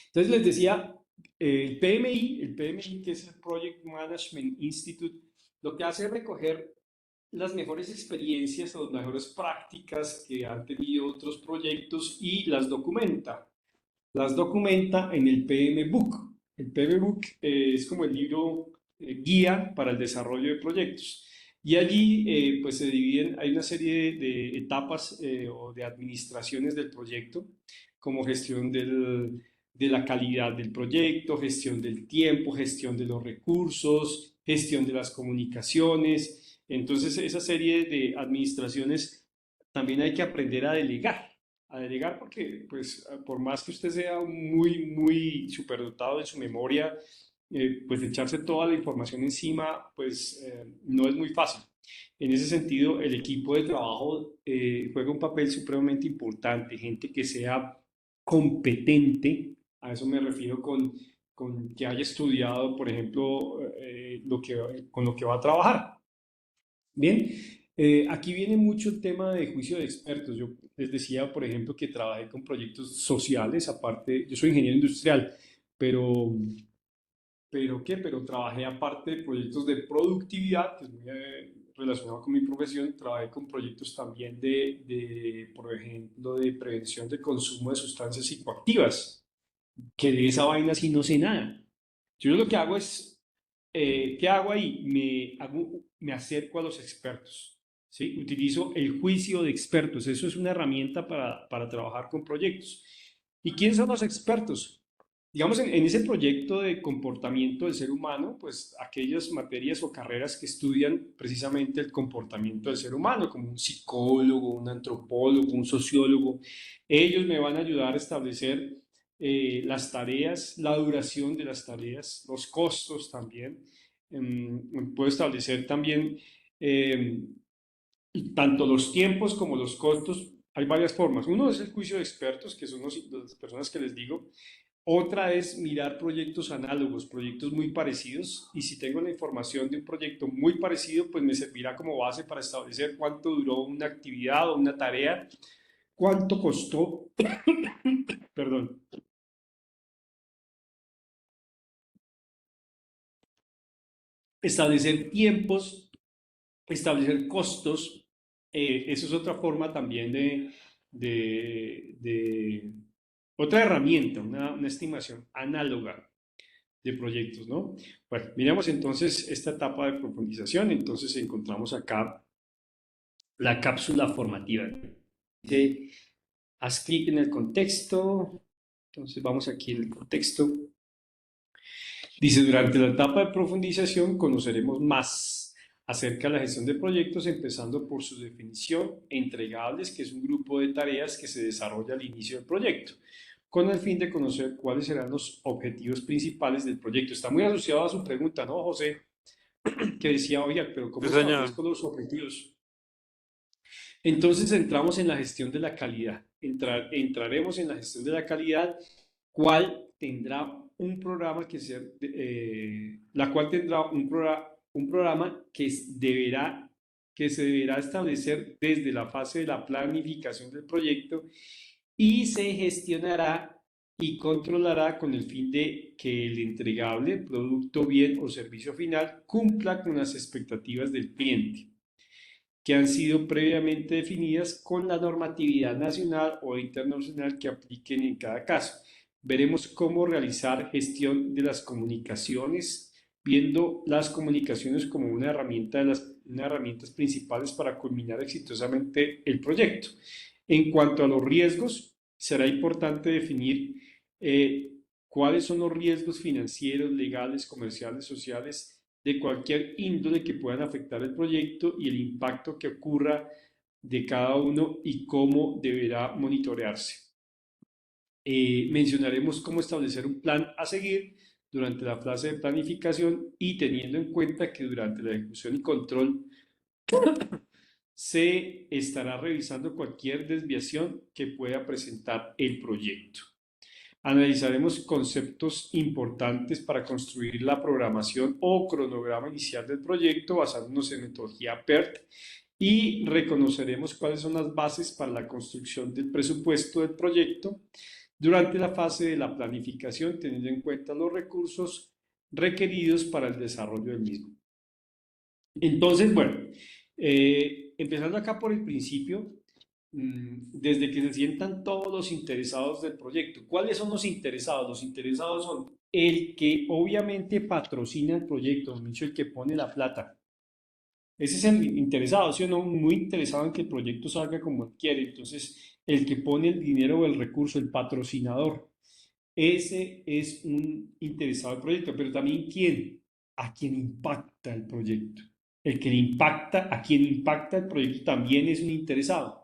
Entonces les decía, el PMI, que es el Project Management Institute, lo que hace es recoger las mejores experiencias o las mejores prácticas que han tenido otros proyectos y las documenta. Las documenta en el PM Book. El PM Book es como el libro guía para el desarrollo de proyectos. Y allí pues se dividen, hay una serie de etapas o de administraciones del proyecto, como gestión de la calidad del proyecto, gestión del tiempo, gestión de los recursos, gestión de las comunicaciones. Entonces, esa serie de administraciones también hay que aprender a delegar porque, pues, por más que usted sea muy, muy superdotado de su memoria, pues echarse toda la información encima, pues no es muy fácil. En ese sentido, el equipo de trabajo juega un papel supremamente importante, gente que sea competente, a eso me refiero con que haya estudiado, por ejemplo, con lo que va a trabajar. Bien, aquí viene mucho el tema de juicio de expertos. Yo les decía, por ejemplo, que trabajé con proyectos sociales, aparte, yo soy ingeniero industrial, pero, pero trabajé aparte de proyectos de productividad, que es muy relacionado con mi profesión, trabajé con proyectos también por ejemplo, de prevención de consumo de sustancias psicoactivas, que de esa vaina sí no sé nada. Yo lo que hago es, ¿qué hago ahí? Me acerco a los expertos, ¿sí? Utilizo el juicio de expertos. Eso es una herramienta para trabajar con proyectos. ¿Y quiénes son los expertos? Digamos, en ese proyecto de comportamiento del ser humano, pues aquellas materias o carreras que estudian precisamente el comportamiento del ser humano, como un psicólogo, un antropólogo, un sociólogo, ellos me van a ayudar a establecer las tareas, la duración de las tareas, los costos también. Puedo establecer también eh, tanto los tiempos como los costos. Hay varias formas. Uno es el juicio de expertos, que son las personas que les digo. Otra es mirar proyectos análogos, proyectos muy parecidos, y si tengo la información de un proyecto muy parecido, pues me servirá como base para establecer cuánto duró una actividad o una tarea, cuánto costó, perdón, establecer tiempos, establecer costos. Eso es otra forma también otra herramienta, una estimación análoga de proyectos, ¿no? Bueno, miramos entonces esta etapa de profundización. Entonces encontramos acá la cápsula formativa. Dice, haz clic en el contexto. Entonces vamos aquí en el contexto. Dice, durante la etapa de profundización conoceremos más acerca de la gestión de proyectos, empezando por su definición, entregables, que es un grupo de tareas que se desarrolla al inicio del proyecto, con el fin de conocer cuáles serán los objetivos principales del proyecto. Está muy asociado a su pregunta, ¿no, José? Que decía, oiga, pero Sí, ¿cómo señor. establezco los objetivos? Entonces entramos en la gestión de la calidad. Entraremos en la gestión de la calidad, cual tendrá un programa la cual tendrá un programa que se deberá establecer desde la fase de la planificación del proyecto y se gestionará y controlará con el fin de que el entregable, producto, bien o servicio final cumpla con las expectativas del cliente que han sido previamente definidas con la normatividad nacional o internacional que apliquen en cada caso. Veremos cómo realizar gestión de las comunicaciones, viendo las comunicaciones como una herramientas principales para culminar exitosamente el proyecto. En cuanto a los riesgos, será importante definir cuáles son los riesgos financieros, legales, comerciales, sociales de cualquier índole que puedan afectar el proyecto y el impacto que ocurra de cada uno y cómo deberá monitorearse. Mencionaremos cómo establecer un plan a seguir durante la fase de planificación y teniendo en cuenta que durante la ejecución y control se estará revisando cualquier desviación que pueda presentar el proyecto. Analizaremos conceptos importantes para construir la programación o cronograma inicial del proyecto basándonos en metodología PERT y reconoceremos cuáles son las bases para la construcción del presupuesto del proyecto durante la fase de la planificación, teniendo en cuenta los recursos requeridos para el desarrollo del mismo. Entonces, bueno, empezando acá por el principio, desde que se sientan todos los interesados del proyecto. ¿Cuáles son los interesados? Los interesados son el que obviamente patrocina el proyecto, el que pone la plata. Ese es el interesado, ¿sí o no? Muy interesado en que el proyecto salga como él quiere. Entonces, el que pone el dinero o el recurso, el patrocinador, ese es un interesado del proyecto. Pero también, ¿quién? A quien impacta el proyecto. El que le impacta, a quien impacta el proyecto también es un interesado.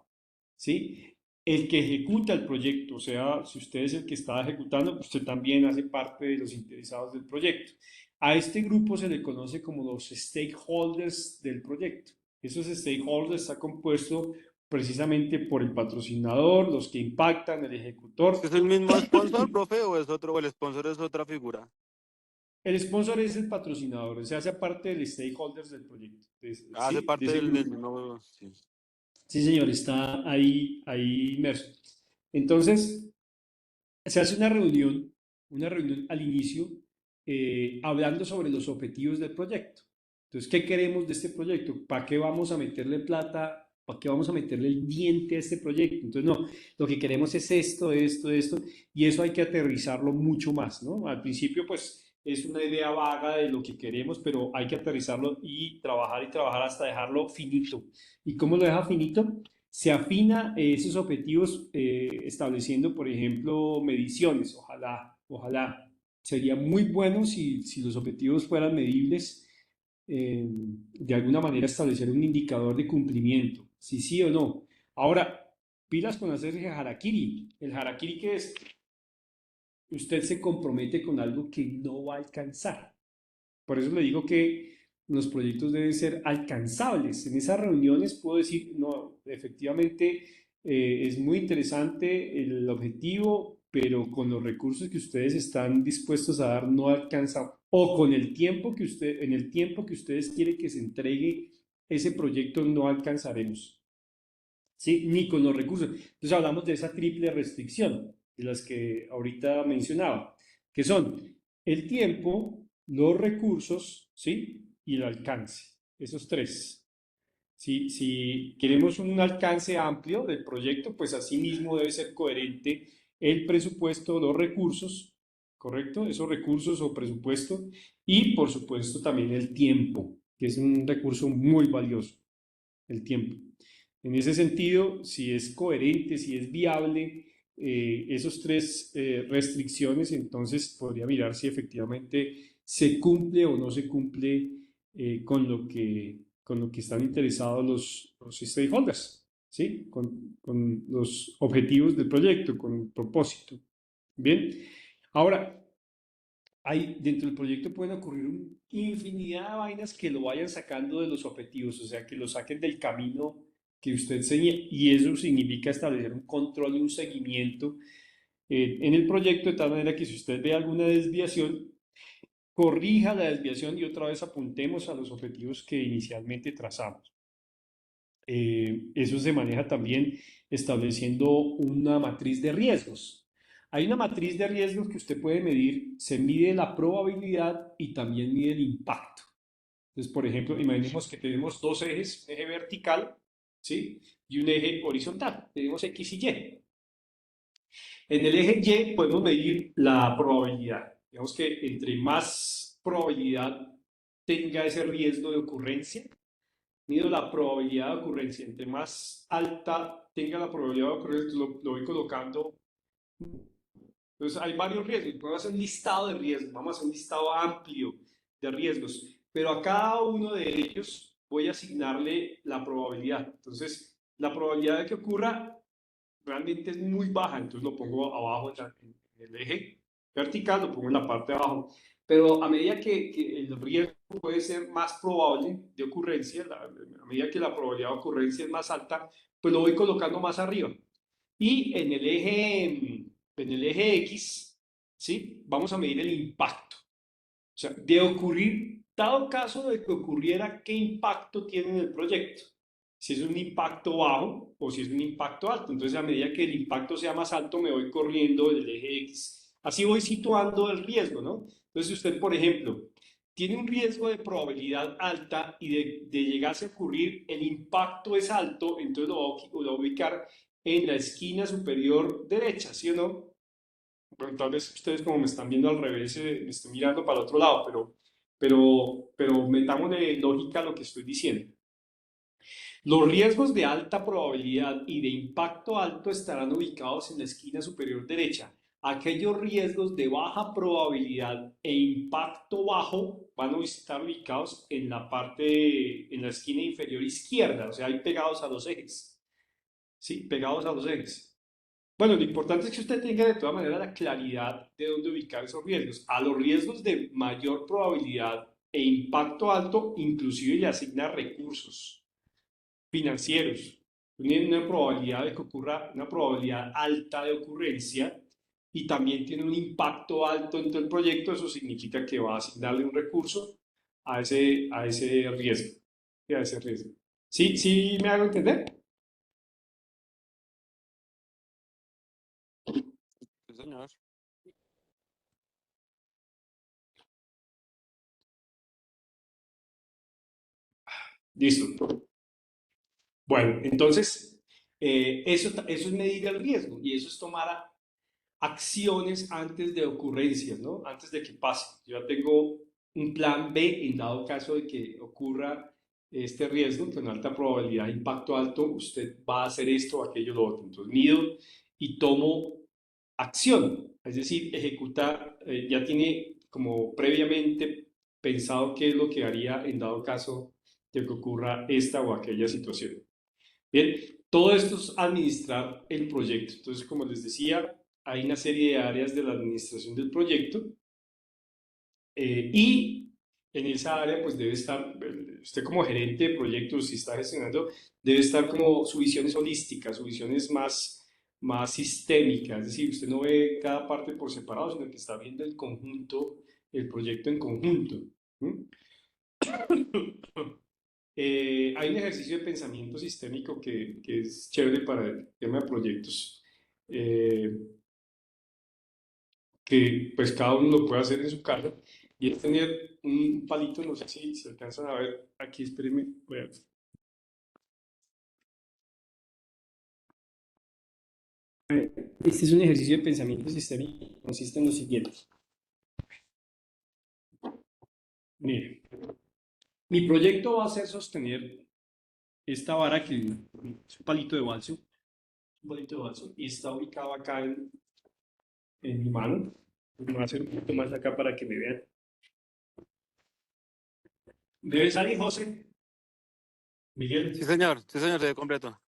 ¿Sí? El que ejecuta el proyecto, o sea, si usted es el que está ejecutando, usted también hace parte de los interesados del proyecto. A este grupo se le conoce como los stakeholders del proyecto. Esos stakeholders está compuesto precisamente por el patrocinador, los que impactan, el ejecutor. ¿Es el mismo sponsor, profe, o es otro, o el sponsor es otra figura? El sponsor es el patrocinador, o sea, hace parte del stakeholders del proyecto. Hace ¿Sí? De parte ese del grupo. mismo. Sí. Sí, señor, está ahí inmerso. Entonces, se hace una reunión al inicio, hablando sobre los objetivos del proyecto. Entonces, ¿qué queremos de este proyecto? ¿Para qué vamos a meterle plata? ¿Para qué vamos a meterle el diente a este proyecto? Entonces, no, lo que queremos es esto, esto, esto, y eso hay que aterrizarlo mucho más, ¿no? Al principio, pues, es una idea vaga de lo que queremos, pero hay que aterrizarlo y trabajar hasta dejarlo finito. ¿Y cómo lo deja finito? Se afina esos objetivos estableciendo, por ejemplo, mediciones. Ojalá. Sería muy bueno si los objetivos fueran medibles, de alguna manera establecer un indicador de cumplimiento, si sí o no. Ahora, pilas con hacer el harakiri. ¿El harakiri qué es? Usted se compromete con algo que no va a alcanzar. Por eso le digo que los proyectos deben ser alcanzables. En esas reuniones puedo decir, no, efectivamente es muy interesante el objetivo, pero con los recursos que ustedes están dispuestos a dar no alcanza. O con el tiempo en el tiempo que ustedes quieren que se entregue ese proyecto no alcanzaremos. ¿Sí? Ni con los recursos. Entonces hablamos de esa triple restricción, de las que ahorita mencionaba, que son el tiempo, los recursos, ¿sí? Y el alcance. Esos tres. Si queremos un alcance amplio del proyecto, pues así mismo debe ser coherente el presupuesto, los recursos, ¿correcto? Esos recursos o presupuesto y por supuesto también el tiempo, que es un recurso muy valioso, el tiempo. En ese sentido, si es coherente, si es viable, esos tres restricciones, entonces podría mirar si efectivamente se cumple o no se cumple con lo que están interesados los stakeholders, ¿sí? Con los objetivos del proyecto, con el propósito. Bien, ahora, dentro del proyecto pueden ocurrir una infinidad de vainas que lo vayan sacando de los objetivos, o sea, que lo saquen del camino que usted enseña, y eso significa establecer un control y un seguimiento en el proyecto, de tal manera que si usted ve alguna desviación, corrija la desviación y otra vez apuntemos a los objetivos que inicialmente trazamos. Eso se maneja también estableciendo una matriz de riesgos. Hay una matriz de riesgos que usted puede medir, se mide la probabilidad y también mide el impacto. Entonces, por ejemplo, imaginemos que tenemos dos ejes, un eje vertical, ¿sí? Y un eje horizontal, tenemos X y Y. En el eje Y podemos medir la probabilidad. Digamos que entre más probabilidad tenga ese riesgo de ocurrencia, mido la probabilidad de ocurrencia. Entre más alta tenga la probabilidad de ocurrencia, lo voy colocando. Entonces, hay varios riesgos. Podemos hacer un listado de riesgos. Vamos a hacer un listado amplio de riesgos. Pero a cada uno de ellos voy a asignarle la probabilidad. Entonces, la probabilidad de que ocurra realmente es muy baja. Entonces, lo pongo abajo en el eje vertical, lo pongo en la parte de abajo. Pero a medida que el riesgo puede ser más probable de ocurrencia, a medida que la probabilidad de ocurrencia es más alta, pues lo voy colocando más arriba. Y en el eje X, ¿sí? Vamos a medir el impacto. O sea, de ocurrir, dado caso de que ocurriera, ¿qué impacto tiene en el proyecto? Si es un impacto bajo o si es un impacto alto. Entonces, a medida que el impacto sea más alto, me voy corriendo del eje X. Así voy situando el riesgo, ¿no? Entonces, si usted, por ejemplo, tiene un riesgo de probabilidad alta y de llegarse a ocurrir, el impacto es alto, entonces lo va a ubicar en la esquina superior derecha, ¿sí o no? Bueno, tal vez ustedes como me están viendo al revés, me estoy mirando para el otro lado, pero metámosle lógica a lo que estoy diciendo. Los riesgos de alta probabilidad y de impacto alto estarán ubicados en la esquina superior derecha. Aquellos riesgos de baja probabilidad e impacto bajo van a estar ubicados en la esquina inferior izquierda, o sea, ahí pegados a los ejes. ¿Sí? Pegados a los ejes. Bueno, lo importante es que usted tenga de todas maneras la claridad de dónde ubicar esos riesgos. A los riesgos de mayor probabilidad e impacto alto, inclusive le asigna recursos financieros. Tiene una probabilidad de que ocurra, una probabilidad alta de ocurrencia y también tiene un impacto alto dentro del proyecto. Eso significa que va a asignarle un recurso a ese riesgo. A ese riesgo. ¿Sí, sí me hago entender? Sí, señor. Listo. Bueno, entonces, eso es medir el riesgo y eso es tomar acciones antes de ocurrencias, ¿no? Antes de que pase. Yo ya tengo un plan B en dado caso de que ocurra este riesgo, con alta probabilidad de impacto alto, usted va a hacer esto, aquello, lo otro. Entonces, mido y tomo acción, es decir, ejecutar, ya tiene como previamente pensado qué es lo que haría en dado caso de que ocurra esta o aquella situación. Bien, todo esto es administrar el proyecto. Entonces, como les decía, hay una serie de áreas de la administración del proyecto y en esa área pues debe estar, usted como gerente de proyectos, si está gestionando, debe estar como su visión es holística, su visión es más sistémica, es decir, usted no ve cada parte por separado, sino que está viendo el conjunto, el proyecto en conjunto. ¿Mm? Hay un ejercicio de pensamiento sistémico que es chévere para el tema de proyectos, eh, que pues cada uno lo puede hacer en su casa, y es tener un palito, no sé si se alcanzan a ver, aquí espérenme, Este es un ejercicio de pensamiento sistémico, consiste en lo siguiente. Mire, mi proyecto va a ser sostener esta vara que es un palito de balso, y está ubicado acá en mi mano. Voy a hacer un poquito más acá para que me vean. Debe salir, José. Miguel. Sí, señor, se ve completo.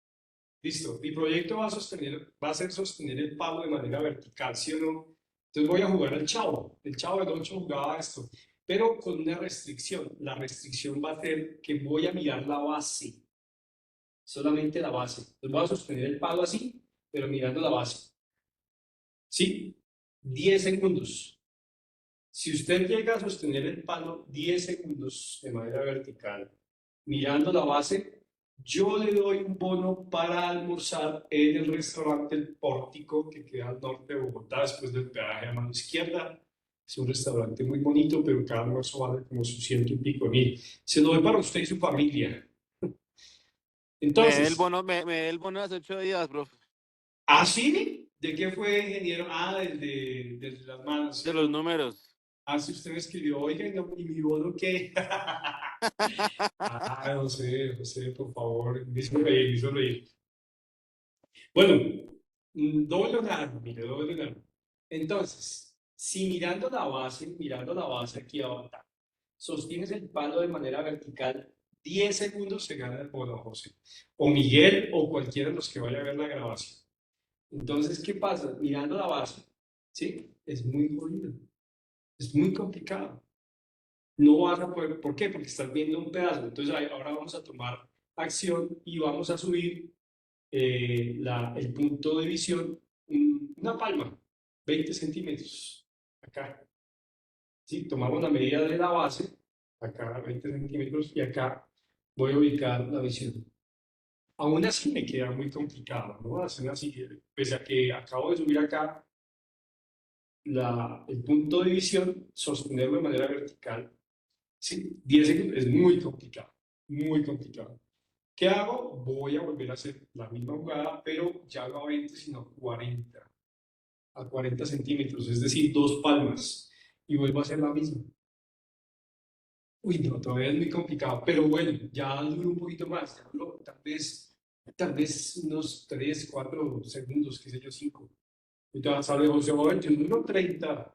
Listo. Mi proyecto va a ser sostener el palo de manera vertical, ¿sí o no? Entonces voy a jugar al chavo. El chavo del 8 jugaba esto, pero con una restricción. La restricción va a ser que voy a mirar la base, solamente la base. Entonces voy a sostener el palo así, pero mirando la base. ¿Sí? 10 segundos. Si usted llega a sostener el palo 10 segundos de manera vertical, mirando la base, yo le doy un bono para almorzar en el restaurante El Pórtico, que queda al norte de Bogotá, después del peaje a mano izquierda. Es un restaurante muy bonito, pero cada almuerzo vale como sus 100 y pico mil. Se lo doy para usted y su familia. Entonces, Me dé el bono de hace 8 días, profe. ¿ah, sí? ¿De qué fue, ingeniero? Ah, del de las manos, De los ¿cierto? números. Ah, si usted me escribió, oiga, ¿y mi bono qué? Ah, José, por favor, me hizo reír, me hizo reír. Bueno, doble Leonardo, mire, doble Leonardo. Entonces, si mirando la base aquí abajo, sostienes el palo de manera vertical, 10 segundos se gana el bono, José. O Miguel o cualquiera de los que vaya a ver la grabación. Entonces, ¿qué pasa? Mirando la base, ¿sí? Es muy jodido, es muy complicado. No vas a poder, ¿por qué? Porque estás viendo un pedazo. Entonces, ahora vamos a tomar acción y vamos a subir el punto de visión una palma, 20 centímetros, acá. ¿Sí? Tomamos la medida de la base, acá 20 centímetros, y acá voy a ubicar la visión. Aún así me queda muy complicado, ¿no? Hacer así, pese a que acabo de subir acá el punto de visión, sostenerlo de manera vertical, ¿sí? 10 segundos es muy complicado, muy complicado. ¿Qué hago? Voy a volver a hacer la misma jugada, pero ya no a 20, sino 40, a 40 centímetros, es decir, dos palmas, y vuelvo a hacer la misma. Uy, no, todavía es muy complicado, pero bueno, ya duro un poquito más, ya duró tal vez unos 3, 4 segundos, qué sé yo, 5. Entonces sale José, 21, 30,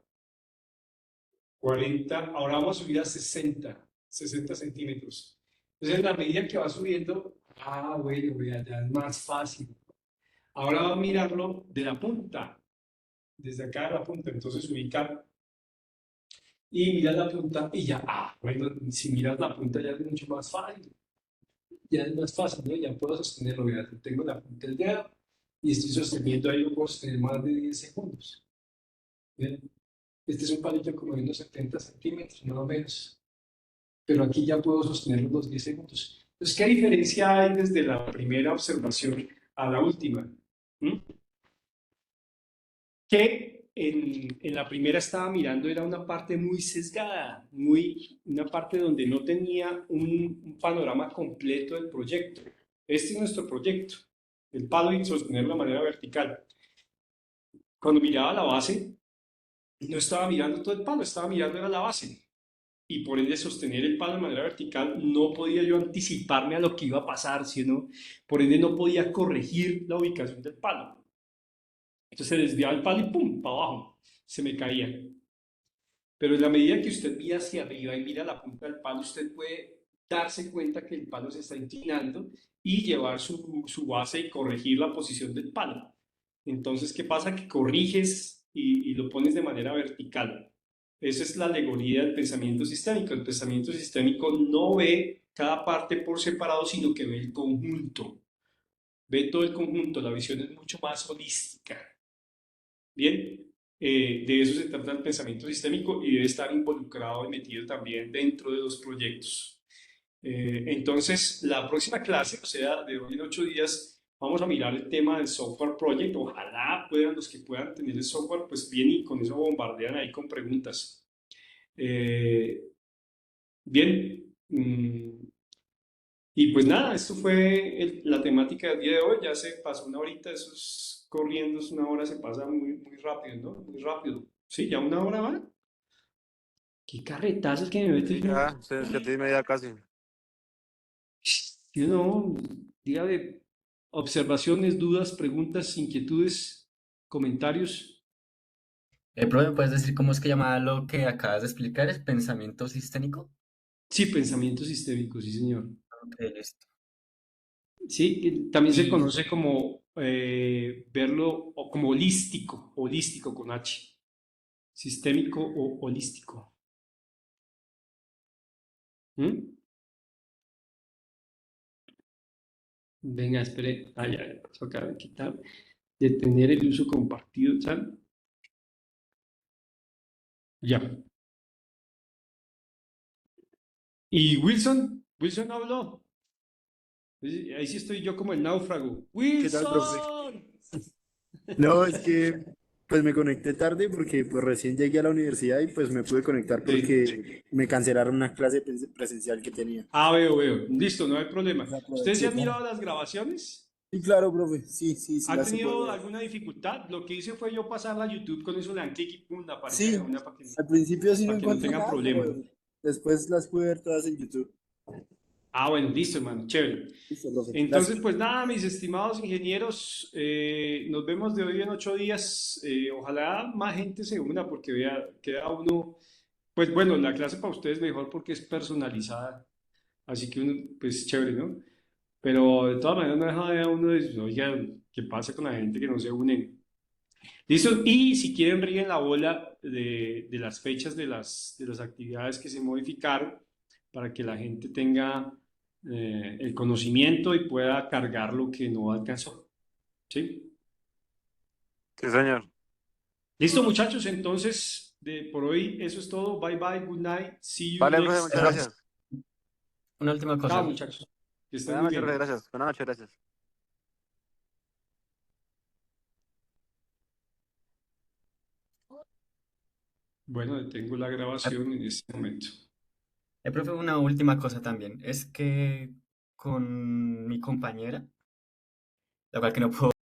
40, ahora vamos a subir a 60 centímetros. Entonces, en la medida que va subiendo, bueno, ya es más fácil. Ahora va a mirarlo de la punta, desde acá de la punta, entonces ubicar y mirar la punta y ya, bueno, si miras la punta ya es mucho más fácil, ya es más fácil, ¿no? Ya puedo sostenerlo, ya tengo la punta del dedo y estoy sosteniendo ahí, lo puedo sostener más de 10 segundos. ¿Bien? Este es un palito como de unos 70 centímetros, más o menos, pero aquí ya puedo sostenerlo los 10 segundos. Entonces, ¿qué diferencia hay desde la primera observación a la última? ¿Mm? Que en la primera estaba mirando era una parte muy sesgada, una parte donde no tenía un panorama completo del proyecto. Este es nuestro proyecto, el palo y sostenerlo de manera vertical. Cuando miraba la base, no estaba mirando todo el palo, estaba mirando era la base. Y por ende sostener el palo de manera vertical, no podía yo anticiparme a lo que iba a pasar, sino por ende no podía corregir la ubicación del palo. Entonces se desviaba el palo y ¡pum! Para abajo, se me caía. Pero en la medida que usted mira hacia arriba y mira la punta del palo, usted puede darse cuenta que el palo se está inclinando y llevar su base y corregir la posición del palo. Entonces, ¿qué pasa? Que corriges y lo pones de manera vertical. Esa es la alegoría del pensamiento sistémico. El pensamiento sistémico no ve cada parte por separado, sino que ve el conjunto. Ve todo el conjunto. La visión es mucho más holística. Bien, de eso se trata el pensamiento sistémico y debe estar involucrado y metido también dentro de los proyectos. Entonces, la próxima clase, o sea, de hoy en 8 días, vamos a mirar el tema del software project. Ojalá puedan, los que puedan tener el software, pues bien, y con eso bombardean ahí con preguntas. Eh, bien, y pues nada, esto fue la temática del día de hoy. Ya se pasó una horita, eso es corriendo, es una hora se pasa muy, muy rápido, ¿no? Muy rápido. Sí, ya una hora va. Qué carretazos que me metes. Sí, ya, 7:30 casi. You know, dígame, observaciones, dudas, preguntas, inquietudes, comentarios. Profe, ¿me puedes decir cómo es que llamaba lo que acabas de explicar? ¿Es pensamiento sistémico? Sí, pensamiento sistémico, sí, señor. Ok, listo. Sí, también se Y conoce como verlo o como holístico, holístico con H, sistémico o holístico. ¿Mm? Venga, espere. Ah, ya, eso acaba de quitar. Detener el uso compartido, ¿tal? Ya. ¿Y Wilson? ¿Wilson habló? Ahí sí estoy yo como el náufrago. ¿Qué tal, profe? ¡Wilson! No, es que pues me conecté tarde porque pues recién llegué a la universidad y pues me pude conectar Sí. porque me cancelaron una clase presencial que tenía. Ah, veo, veo. Listo, no hay problema. Pues ¿Ustedes se aproveché han para... mirado las grabaciones? Sí, claro, profe. Sí, sí, sí ¿Ha las he tenido podido ver. alguna dificultad? Lo que hice fue yo pasarla a YouTube, con eso le dan clic y pum, aparece de Sí, una al principio sí no para que no encontré tengan nada, problema. pero después las pude ver todas en YouTube. Ah, bueno, listo, hermano, chévere. Listo, profe. Entonces, Gracias. pues nada, mis estimados ingenieros, nos vemos de hoy en 8 días. Ojalá más gente se una porque vea, queda uno, pues bueno, la clase para ustedes mejor porque es personalizada, así que uno, pues chévere, ¿no? Pero de todas maneras no deja de uno de, oiga, ¿qué pasa con la gente que no se une? Listo, y si quieren ríen la bola de las fechas de las actividades que se modificaron para que la gente tenga el conocimiento y pueda cargar lo que no alcanzó. ¿Sí? Sí, señor. Listo, muchachos, entonces por hoy eso es todo. Bye bye, good night, see you Vale, profe, next muchas profe, class. gracias. una última Chao, cosa. muchachos, que estén Buenas muy noches, profe, bien. gracias. Buenas noches, gracias. Bueno, detengo la Eh, grabación en este momento. Profe, una última cosa también. Es que con mi compañera, la cual que no puedo